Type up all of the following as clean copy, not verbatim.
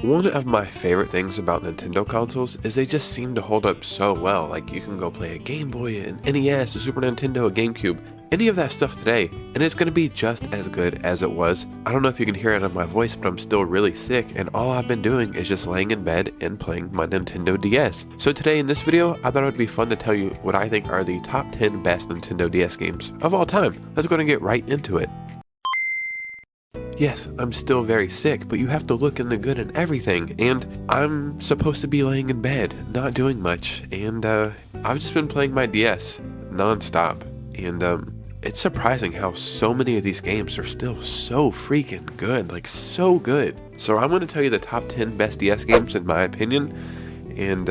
One of my favorite things about Nintendo consoles is they just seem to hold up so well. Like, you can go play a Game Boy, an NES, a Super Nintendo, a GameCube, any of that stuff today, and it's going to be just as good as it was. I don't know if you can hear it in my voice, but I'm still really sick, and all I've been doing is just laying in bed and playing my Nintendo DS. So today in this video, I thought it would be fun to tell you what I think are the top 10 best Nintendo DS games of all time. Let's go and get right into it. Yes, I'm still very sick, but you have to look in the good in everything, and I'm supposed to be laying in bed, not doing much, and I've just been playing my DS non-stop, and it's surprising how so many of these games are still so freaking good, like so good. So I'm going to tell you the top 10 best DS games in my opinion, and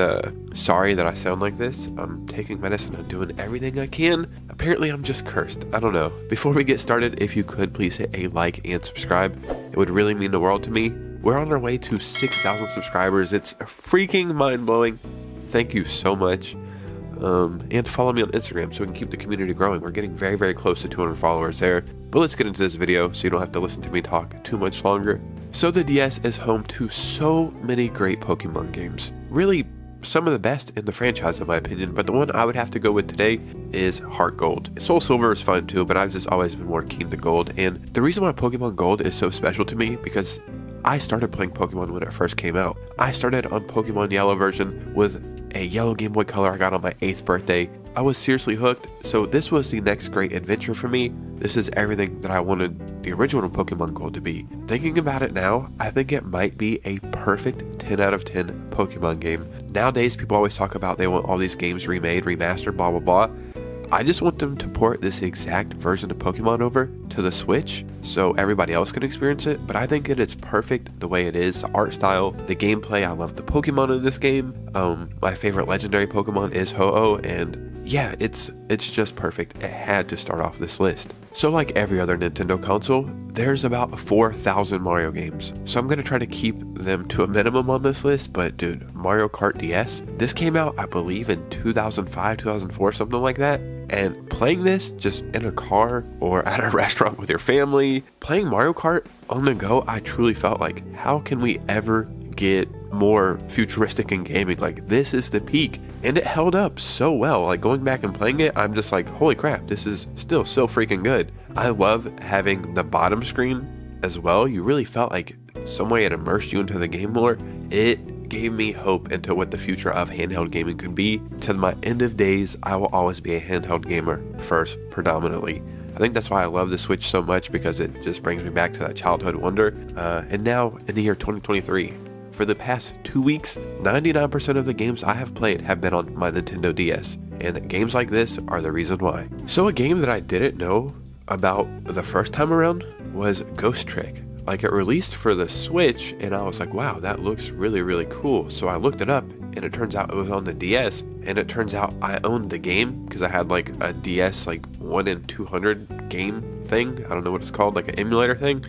sorry that I sound like this. I'm taking medicine and doing everything I can. Apparently I'm just cursed. I don't know. Before we get started, if you could please hit a like and subscribe. It would really mean the world to me. We're on our way to 6,000 subscribers. It's freaking mind-blowing. Thank you so much. And follow me on Instagram so we can keep the community growing. We're getting very, very close to 200 followers there. But let's get into this video so you don't have to listen to me talk too much longer. So the DS is home to so many great Pokemon games. Really, some of the best in the franchise in my opinion, but the one I would have to go with today is Heart Gold. Soul Silver is fun too, but I've just always been more keen to Gold. And the reason why Pokemon Gold is so special to me, because I started playing Pokemon when it first came out. I started on Pokemon Yellow version with a yellow Game Boy Color I got on my 8th birthday. I was seriously hooked, so this was the next great adventure for me. This is everything that I wanted the original Pokemon Gold to be. Thinking about it now, I think it might be a perfect 10 out of 10 Pokemon game. Nowadays, people always talk about they want all these games remade, remastered, blah blah blah. I just want them to port this exact version of Pokemon over to the Switch so everybody else can experience it, but I think that it's perfect the way it is. The art style, the gameplay, I love the Pokemon in this game. My favorite legendary Pokemon is Ho-Oh, and yeah, it's just perfect. It had to start off this list. So like every other Nintendo console, there's about 4,000 Mario games. So I'm going to try to keep them to a minimum on this list, but dude, Mario Kart DS, this came out I believe in 2005, 2004, something like that. And playing this just in a car or at a restaurant with your family, playing Mario Kart on the go, I truly felt like, how can we ever get more futuristic in gaming? Like, this is the peak, and it held up so well. Like, going back and playing it, I'm just like, holy crap, this is still so freaking good. I love having the bottom screen as well. You really felt like some way it immersed you into the game more. It gave me hope into what the future of handheld gaming could be. To my end of days, I will always be a handheld gamer first, predominantly. I think that's why I love the Switch so much, because it just brings me back to that childhood wonder. And now in the year 2023, for the past 2 weeks, 99% of the games I have played have been on my Nintendo DS, and games like this are the reason why. So a game that I didn't know about the first time around was Ghost Trick. Like, it released for the Switch, and I was like, wow, that looks really, really cool. So I looked it up, and it turns out it was on the DS, and it turns out I owned the game, because I had like a DS, like 1 in 200 game thing. I don't know what it's called, like an emulator thing.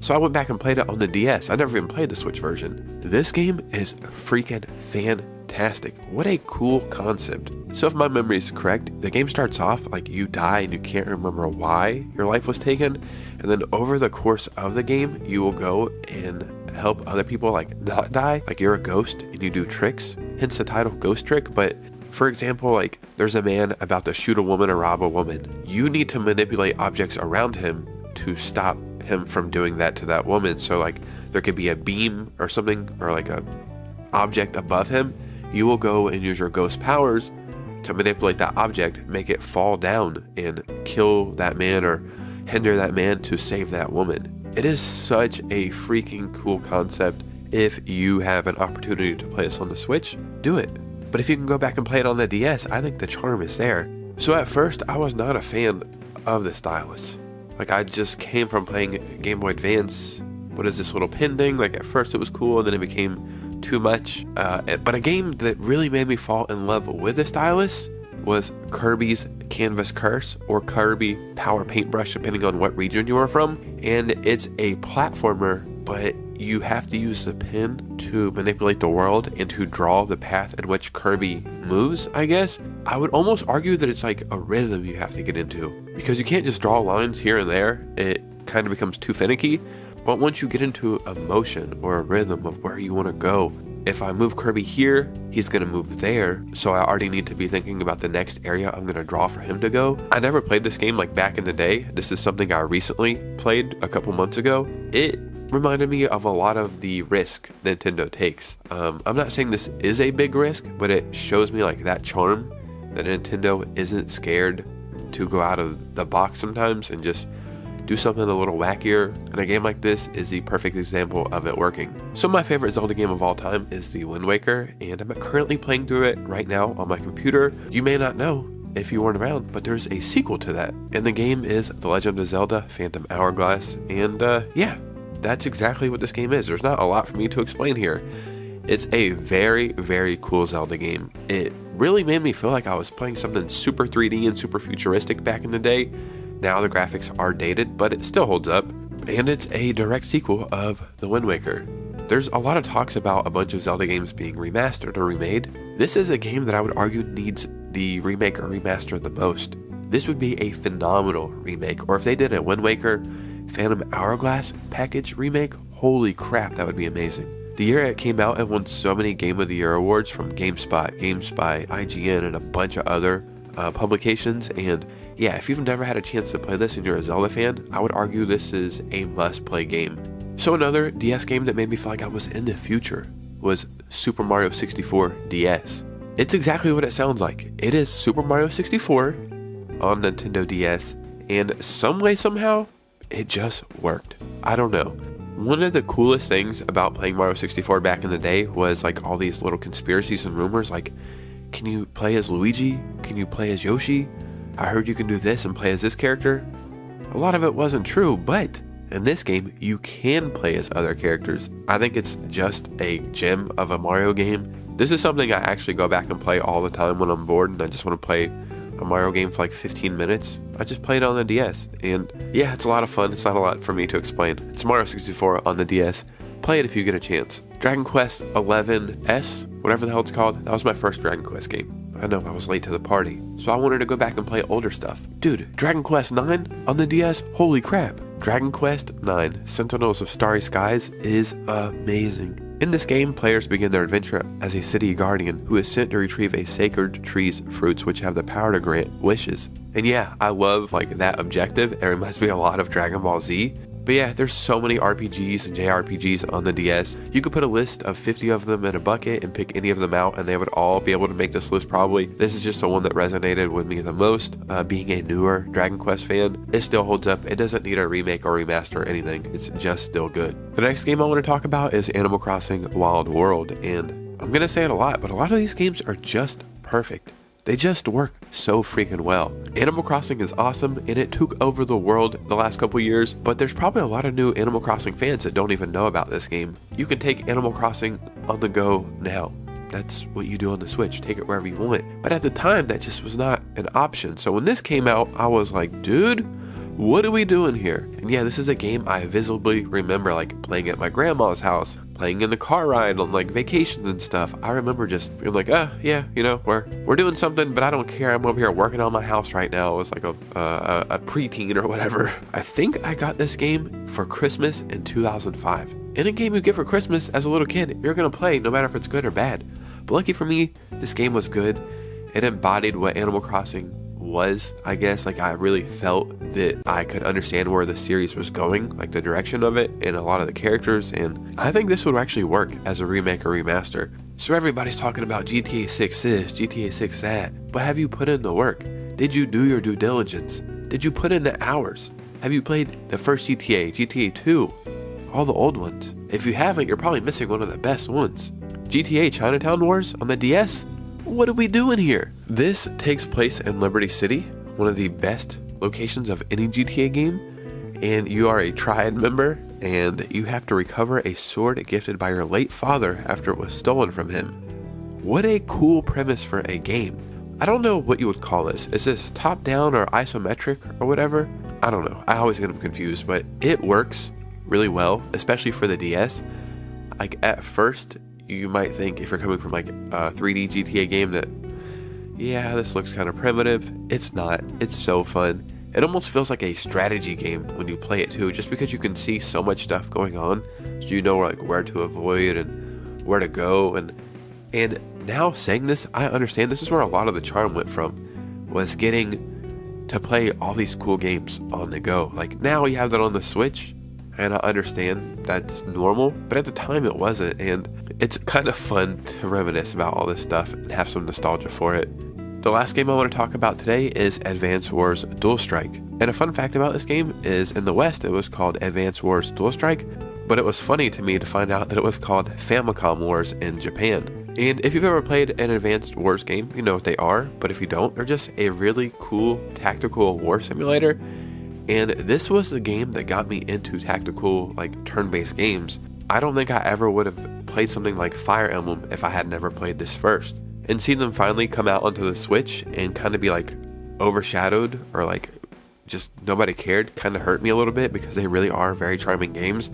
So I went back and played it on the DS. I never even played the Switch version. This game is freaking fantastic. What a cool concept. So if my memory is correct, the game starts off like you die and you can't remember why your life was taken. And then over the course of the game, you will go and help other people like not die. Like, you're a ghost and you do tricks, hence the title Ghost Trick. But for example, like, there's a man about to shoot a woman or rob a woman. You need to manipulate objects around him to stop him from doing that to that woman. So like, there could be a beam or something, or like a object above him. You will go and use your ghost powers to manipulate that object, make it fall down and kill that man or hinder that man to save that woman. It is such a freaking cool concept. If you have an opportunity to play this on the Switch, do it. But if you can go back and play it on the DS, I think the charm is there. So at first, I was not a fan of the stylus. Like, I just came from playing Game Boy Advance. What is this little pin thing? Like, at first it was cool, and then it became too much. But a game that really made me fall in love with the stylus was Kirby's Canvas Curse, or Kirby Power Paintbrush, depending on what region you are from. And it's a platformer, but you have to use the pen to manipulate the world and to draw the path in which Kirby moves, I guess. I would almost argue that it's like a rhythm you have to get into, because you can't just draw lines here and there. It kind of becomes too finicky. But once you get into a motion or a rhythm of where you want to go, if I move Kirby here, he's going to move there, so I already need to be thinking about the next area I'm going to draw for him to go. I never played this game like back in the day. This is something I recently played a couple months ago. It reminded me of a lot of the risk Nintendo takes. I'm not saying this is a big risk, but it shows me like that charm that Nintendo isn't scared to go out of the box sometimes and just do something a little wackier, and a game like this is the perfect example of it working. So my favorite Zelda game of all time is the Wind Waker, and I'm currently playing through it right now on my computer. You may not know if you weren't around, but there's a sequel to that, and the game is The Legend of Zelda Phantom Hourglass, and yeah, that's exactly what this game is. There's not a lot for me to explain here. It's a very, very cool Zelda game. It really made me feel like I was playing something super 3D and super futuristic back in the day. Now the graphics are dated, but it still holds up, and it's a direct sequel of The Wind Waker. There's a lot of talks about a bunch of Zelda games being remastered or remade. This is a game that I would argue needs the remake or remaster the most. This would be a phenomenal remake, or if they did a Wind Waker Phantom Hourglass package remake, holy crap, that would be amazing. The year it came out, it won so many Game of the Year awards from GameSpot, GameSpy, IGN, and a bunch of other publications, and yeah, if you've never had a chance to play this and you're a Zelda fan, I would argue this is a must-play game. So another DS game that made me feel like I was in the future was Super Mario 64 DS. It's exactly what it sounds like. It is Super Mario 64 on Nintendo DS, and some way, somehow, it just worked. I don't know. One of the coolest things about playing Mario 64 back in the day was like all these little conspiracies and rumors like, can you play as Luigi? Can you play as Yoshi? I heard you can do this and play as this character. A lot of it wasn't true, but in this game, you can play as other characters. I think it's just a gem of a Mario game. This is something I actually go back and play all the time when I'm bored and I just want to play a Mario game for like 15 minutes. I just play it on the DS, and yeah, it's a lot of fun. It's not a lot for me to explain. It's Mario 64 on the DS. Play it if you get a chance. Dragon Quest 11S, whatever the hell it's called, that was my first Dragon Quest game. I know, I was late to the party, so I wanted to go back and play older stuff. Dude, Dragon Quest 9 on the DS, holy crap. Dragon Quest 9, Sentinels of Starry Skies is amazing. In this game, players begin their adventure as a city guardian who is sent to retrieve a sacred tree's fruits which have the power to grant wishes. And yeah, I love like that objective. It reminds me a lot of Dragon Ball Z. But yeah, there's so many RPGs and JRPGs on the DS. You could put a list of 50 of them in a bucket and pick any of them out, and they would all be able to make this list probably. This is just the one that resonated with me the most. Being a newer Dragon Quest fan, it still holds up. It doesn't need a remake or remaster or anything. It's just still good. The next game I want to talk about is Animal Crossing Wild World, and I'm going to say it a lot, but a lot of these games are just perfect. They just work so freaking well. Animal Crossing is awesome, and it took over the world the last couple years, but there's probably a lot of new Animal Crossing fans that don't even know about this game. You can take Animal Crossing on the go now. That's what you do on the Switch, take it wherever you want. But at the time, that just was not an option. So when this came out, I was like, dude, what are we doing here? And yeah, this is a game I visibly remember like playing at my grandma's house, playing in the car ride on like vacations and stuff. I remember just being like, yeah, you know, we're doing something, but I don't care. I'm over here working on my house right now. It was like a preteen or whatever. I think I got this game for Christmas in 2005. Any game you get for Christmas as a little kid, you're gonna play no matter if it's good or bad. But lucky for me, this game was good. It embodied what Animal Crossing was, I guess. Like, I really felt that I could understand where the series was going, like the direction of it and a lot of the characters, and I think this would actually work as a remake or remaster. So everybody's talking about GTA 6 this, GTA 6 that, but have you put in the work? Did you do your due diligence? Did you put in the hours? Have you played the first GTA, GTA 2, all the old ones? If you haven't, you're probably missing one of the best ones. GTA Chinatown Wars on the DS? What are we doing here? This takes place in Liberty City, one of the best locations of any GTA game, and you are a triad member, and you have to recover a sword gifted by your late father after it was stolen from him. What a cool premise for a game. I don't know what you would call this. Is this top-down or isometric or whatever? I don't know. I always get them confused, but it works really well, especially for the DS. Like, at first, you might think, if you're coming from like a 3D GTA game, that yeah, this looks kind of primitive. It's not. It's so fun. It almost feels like a strategy game when you play it too, just because you can see so much stuff going on, so you know like where to avoid and where to go. And now saying this, I understand this is where a lot of the charm went from, was getting to play all these cool games on the go. Like now you have that on the Switch, and I understand that's normal, but at the time it wasn't, and it's kind of fun to reminisce about all this stuff and have some nostalgia for it. The last game I want to talk about today is Advance Wars Dual Strike. And a fun fact about this game is in the West it was called Advance Wars Dual Strike, but it was funny to me to find out that it was called Famicom Wars in Japan. And if you've ever played an Advanced Wars game, you know what they are, but if you don't, they're just a really cool tactical war simulator. And this was the game that got me into tactical, like turn-based games. I don't think I ever would have played something like Fire Emblem if I had never played this first. And seeing them finally come out onto the Switch and kind of be like overshadowed or like just nobody cared kind of hurt me a little bit, because they really are very charming games.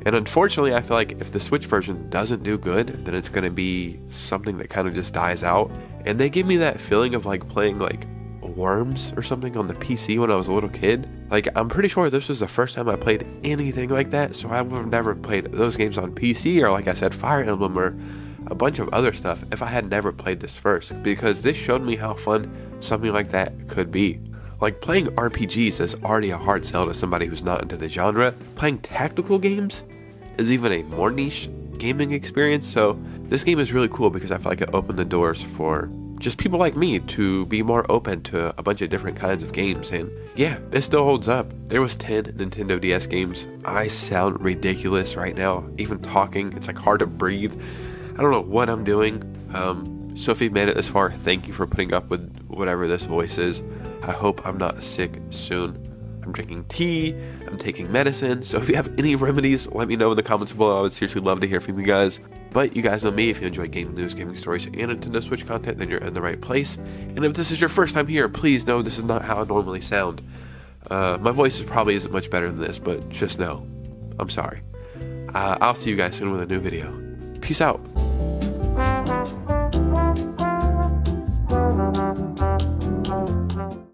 And unfortunately, I feel like if the Switch version doesn't do good, then it's going to be something that kind of just dies out. And they give me that feeling of like playing like Worms or something on the PC when I was a little kid. Like, I'm pretty sure this was the first time I played anything like that, so I would have never played those games on PC, or like I said, Fire Emblem or a bunch of other stuff, if I had never played this first, because this showed me how fun something like that could be. Like, playing RPGs is already a hard sell to somebody who's not into the genre. Playing tactical games is even a more niche gaming experience, so this game is really cool because I feel like it opened the doors for just people like me to be more open to a bunch of different kinds of games. And yeah, it still holds up. There was 10 Nintendo DS games. I sound ridiculous right now, even talking. It's like hard to breathe. I don't know what I'm doing. So if you've made it this far, thank you for putting up with whatever this voice is. I hope I'm not sick soon. I'm drinking tea, I'm taking medicine, so if you have any remedies, let me know in the comments below. I would seriously love to hear from you guys. But you guys know me, if you enjoy gaming news, gaming stories, and Nintendo Switch content, then you're in the right place. And if this is your first time here, please know this is not how I normally sound. My voice probably isn't much better than this, but just know, I'm sorry. I'll see you guys soon with a new video. Peace out.